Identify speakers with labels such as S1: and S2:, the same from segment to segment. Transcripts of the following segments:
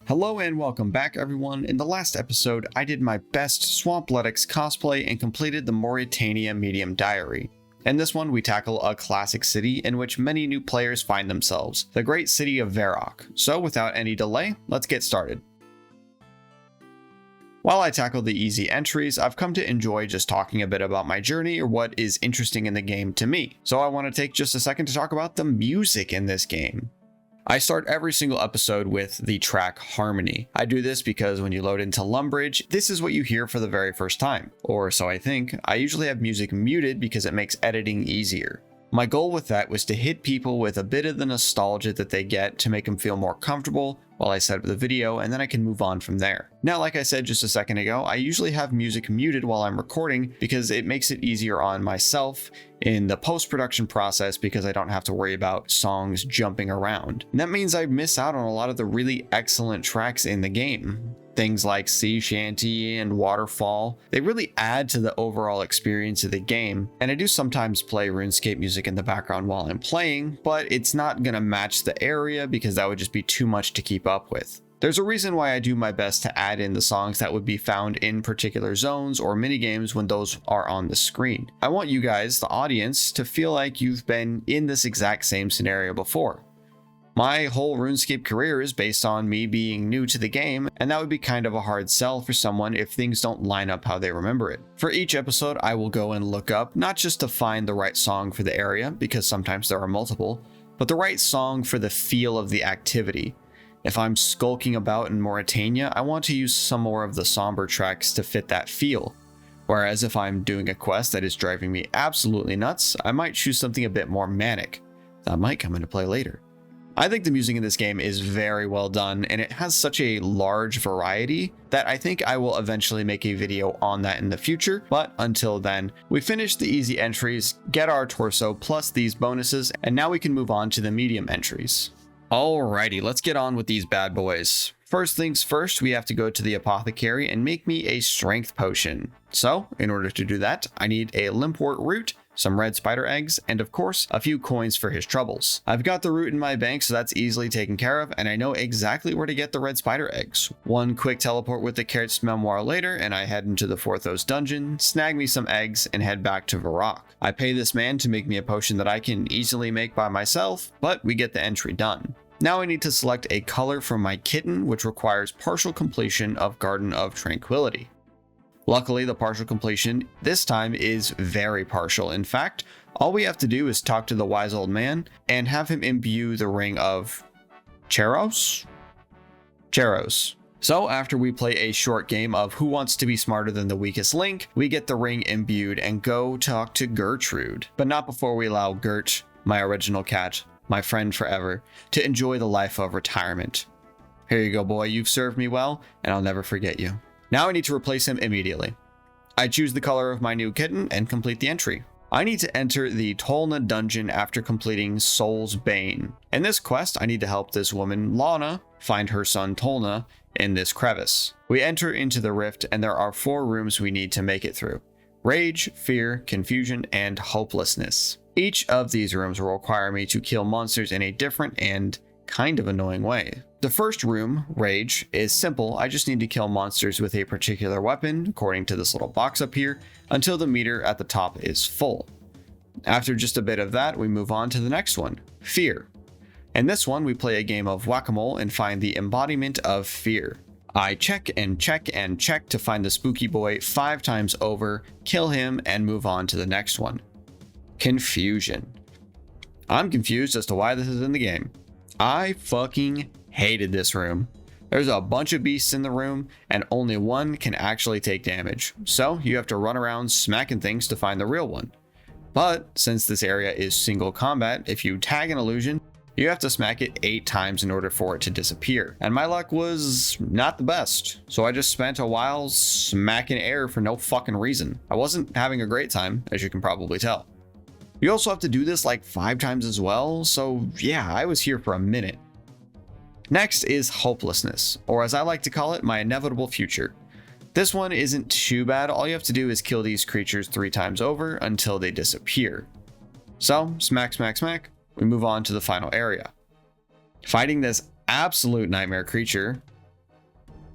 S1: Hello and welcome back everyone. In the last episode, I did my best Swampletics cosplay and completed the Mauritania Medium Diary. In this one, we tackle a classic city in which many new players find themselves, the great city of Varrock. So without any delay, let's get started. While I tackle the easy entries, I've come to enjoy just talking a bit about my journey or what is interesting in the game to me. So I want to take just a second to talk about the music in this game. I start every single episode with the track Harmony. I do this because when you load into Lumbridge, this is what you hear for the very first time. Or so I think. I usually have music muted because it makes editing easier. My goal with that was to hit people with a bit of the nostalgia that they get to make them feel more comfortable while I set up the video, and then I can move on from there. Now, like I said just a second ago, I usually have music muted while I'm recording because it makes it easier on myself in the post-production process because I don't have to worry about songs jumping around. And that means I miss out on a lot of the really excellent tracks in the game. Things like Sea Shanty and Waterfall, they really add to the overall experience of the game, and I do sometimes play Runescape music in the background while I'm playing, but it's not gonna match the area because that would just be too much to keep up with. There's a reason why I do my best to add in the songs that would be found in particular zones or minigames when those are on the screen. I want you guys, the audience, to feel like you've been in this exact same scenario before. My whole RuneScape career is based on me being new to the game, and that would be kind of a hard sell for someone if things don't line up how they remember it. For each episode, I will go and look up, not just to find the right song for the area, because sometimes there are multiple, but the right song for the feel of the activity. If I'm skulking about in Mauritania, I want to use some more of the somber tracks to fit that feel. Whereas if I'm doing a quest that is driving me absolutely nuts, I might choose something a bit more manic. That might come into play later. I think the music in this game is very well done, and it has such a large variety that I think I will eventually make a video on that in the future, but until then, we finish the easy entries, get our torso plus these bonuses, and now we can move on to the medium entries. Alrighty, let's get on with these bad boys. First things first, we have to go to the apothecary and make me a strength potion. So, in order to do that, I need a limpwort root, some red spider eggs, and of course, a few coins for his troubles. I've got the root in my bank, so that's easily taken care of, and I know exactly where to get the red spider eggs. One quick teleport with the carrot's memoir later, and I head into the Forthos dungeon, snag me some eggs, and head back to Varrock. I pay this man to make me a potion that I can easily make by myself, but we get the entry done. Now I need to select a color from my kitten, which requires partial completion of Garden of Tranquility. Luckily, the partial completion this time is very partial. In fact, all we have to do is talk to the wise old man and have him imbue the ring of Cheros. So after we play a short game of Who Wants to Be Smarter Than the Weakest Link, we get the ring imbued and go talk to Gertrude. But not before we allow Gert, my original cat, my friend forever, to enjoy the life of retirement. Here you go, boy, you've served me well, and I'll never forget you. Now I need to replace him immediately. I choose the color of my new kitten and complete the entry. I need to enter the Tolna dungeon after completing Soul's Bane. In this quest, I need to help this woman, Lana, find her son Tolna in this crevice. We enter into the rift and there are 4 rooms we need to make it through: Rage, Fear, Confusion, and Hopelessness. Each of these rooms will require me to kill monsters in a different and kind of annoying way. The first room, Rage, is simple. I just need to kill monsters with a particular weapon, according to this little box up here, until the meter at the top is full. After just a bit of that, we move on to the next one, Fear. In this one, we play a game of whack-a-mole and find the embodiment of fear. I check and check and check to find the spooky boy 5 times over, kill him, and move on to the next one, Confusion. I'm confused as to why this is in the game. I fucking hated this room. There's a bunch of beasts in the room, and only one can actually take damage. So you have to run around smacking things to find the real one. But since this area is single combat, if you tag an illusion, you have to smack it 8 times in order for it to disappear. And my luck was not the best. So I just spent a while smacking air for no fucking reason. I wasn't having a great time, as you can probably tell. You also have to do this like 5 times as well, so yeah, I was here for a minute. Next is Hopelessness, or as I like to call it, my inevitable future. This one isn't too bad. All you have to do is kill these creatures 3 times over until they disappear. So, smack, smack, smack, we move on to the final area. Fighting this absolute nightmare creature,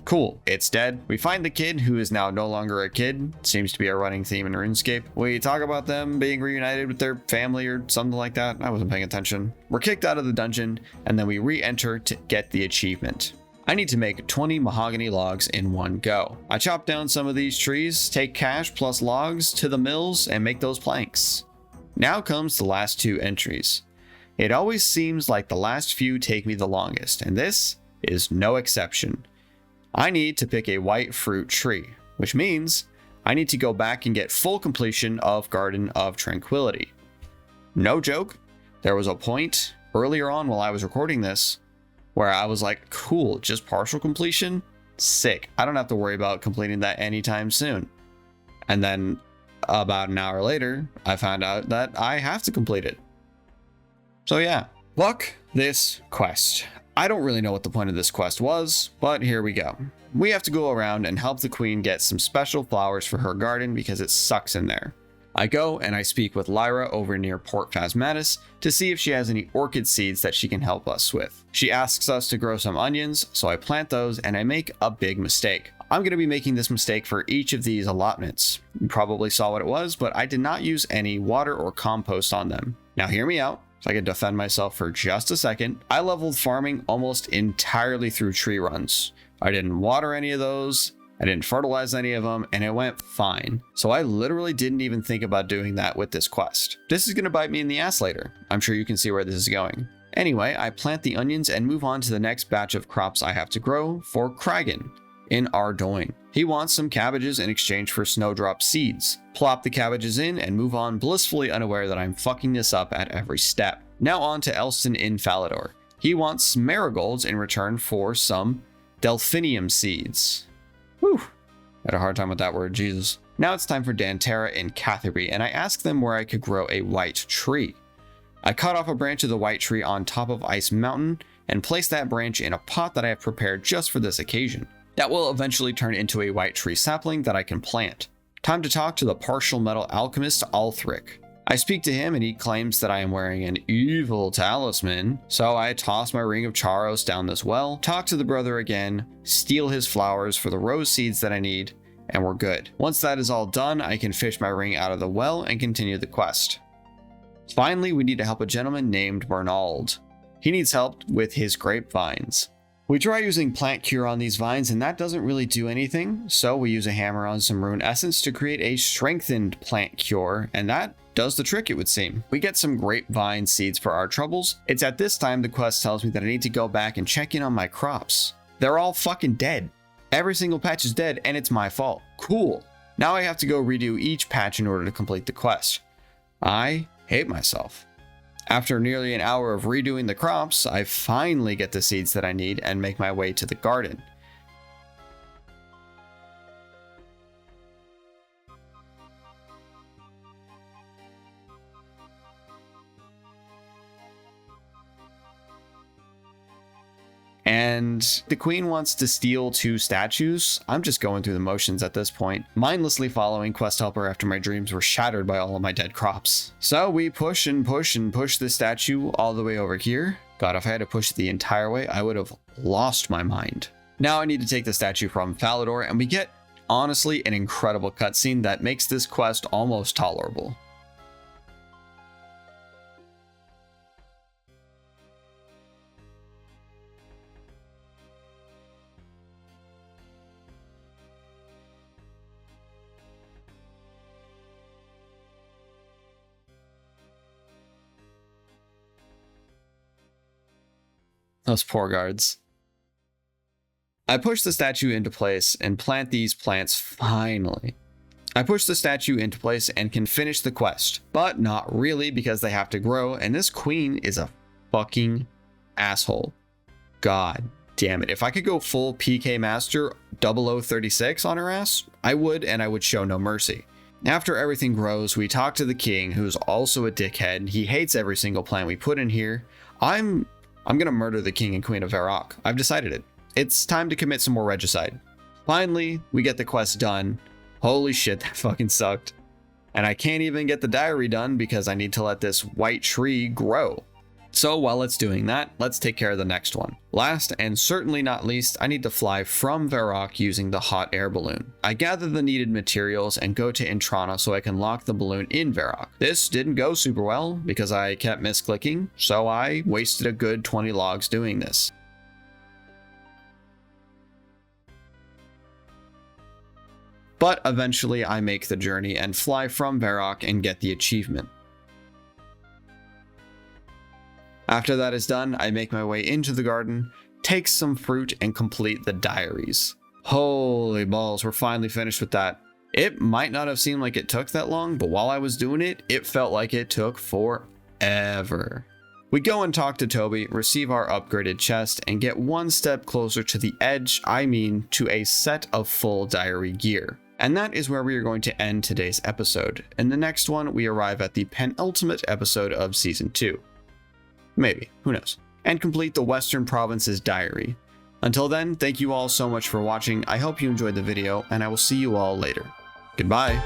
S1: Cool, it's dead. We find the kid, who is now no longer a kid. Seems to be a running theme in RuneScape. We talk about them being reunited with their family or something like that. I wasn't paying attention. We're kicked out of the dungeon, and then we re-enter to get the achievement. I need to make 20 mahogany logs in one go. I chop down some of these trees, take cash plus logs to the mills, and make those planks. Now comes the last 2 entries. It always seems like the last few take me the longest, and this is no exception. I need to pick a white fruit tree, which means I need to go back and get full completion of Garden of Tranquility. No joke, there was a point earlier on while I was recording this where I was like, cool, just partial completion? Sick. I don't have to worry about completing that anytime soon. And then about an hour later, I found out that I have to complete it. So yeah, fuck this quest. I don't really know what the point of this quest was, but here we go. We have to go around and help the queen get some special flowers for her garden because it sucks in there. I go and I speak with Lyra over near Port Phasmatis to see if she has any orchid seeds that she can help us with. She asks us to grow some onions, so I plant those and I make a big mistake. I'm going to be making this mistake for each of these allotments. You probably saw what it was, but I did not use any water or compost on them. Now hear me out, so I can defend myself for just a second. I leveled farming almost entirely through tree runs. I didn't water any of those, I didn't fertilize any of them, and it went fine. So I literally didn't even think about doing that with this quest. This is going to bite me in the ass later. I'm sure you can see where this is going. Anyway, I plant the onions and move on to the next batch of crops I have to grow for Kragan in Ardoin. He wants some cabbages in exchange for snowdrop seeds. Plop the cabbages in and move on, blissfully unaware that I'm fucking this up at every step. Now on to Elston in Falador. He wants marigolds in return for some delphinium seeds. Whew, had a hard time with that word, Jesus. Now it's time for Dantera in Catherby, and I asked them where I could grow a white tree. I cut off a branch of the white tree on top of Ice Mountain and placed that branch in a pot that I have prepared just for this occasion. That will eventually turn into a white tree sapling that I can plant. Time to talk to the partial metal alchemist Althric. I speak to him and he claims that I am wearing an evil talisman, so I toss my ring of Charos down this well, talk to the brother again, steal his flowers for the rose seeds that I need, and we're good. Once that is all done, I can fish my ring out of the well and continue the quest. Finally, we need to help a gentleman named Bernald. He needs help with his grapevines. We try using plant cure on these vines and that doesn't really do anything, so we use a hammer on some rune essence to create a strengthened plant cure, and that does the trick, it would seem. We get some grapevine seeds for our troubles. It's at this time the quest tells me that I need to go back and check in on my crops. They're all fucking dead. Every single patch is dead and it's my fault. Cool. Now I have to go redo each patch in order to complete the quest. I hate myself. After nearly an hour of redoing the crops, I finally get the seeds that I need and make my way to the garden. And the queen wants to steal 2 statues. I'm just going through the motions at this point, mindlessly following Quest Helper after my dreams were shattered by all of my dead crops. So we push and push and push the statue all the way over here. God, if I had to push it the entire way, I would have lost my mind. Now I need to take the statue from Falador, and we get, honestly, an incredible cutscene that makes this quest almost tolerable. Those poor guards. I push the statue into place and plant these plants finally. I push the statue into place and can finish the quest, but not really because they have to grow, and this queen is a fucking asshole. God damn it. If I could go full PK Master 0036 on her ass, I would, and I would show no mercy. After everything grows, we talk to the king, who's also a dickhead. He hates every single plant we put in here. I'm gonna murder the king and queen of Varrock. I've decided it. It's time to commit some more regicide. Finally, we get the quest done. Holy shit, that fucking sucked. And I can't even get the diary done because I need to let this white tree grow. So while it's doing that, let's take care of the next one. Last and certainly not least, I need to fly from Varrock using the hot air balloon. I gather the needed materials and go to Intrana so I can lock the balloon in Varrock. This didn't go super well because I kept misclicking, so I wasted a good 20 logs doing this. But eventually I make the journey and fly from Varrock and get the achievement. After that is done, I make my way into the garden, take some fruit, and complete the diaries. Holy balls, we're finally finished with that. It might not have seemed like it took that long, but while I was doing it, it felt like it took forever. We go and talk to Toby, receive our upgraded chest, and get one step closer to the edge, to a set of full diary gear. And that is where we are going to end today's episode. In the next one, we arrive at the penultimate episode of Season 2. Maybe, who knows, and complete the Western Province's diary. Until then, thank you all so much for watching. I hope you enjoyed the video, and I will see you all later. Goodbye.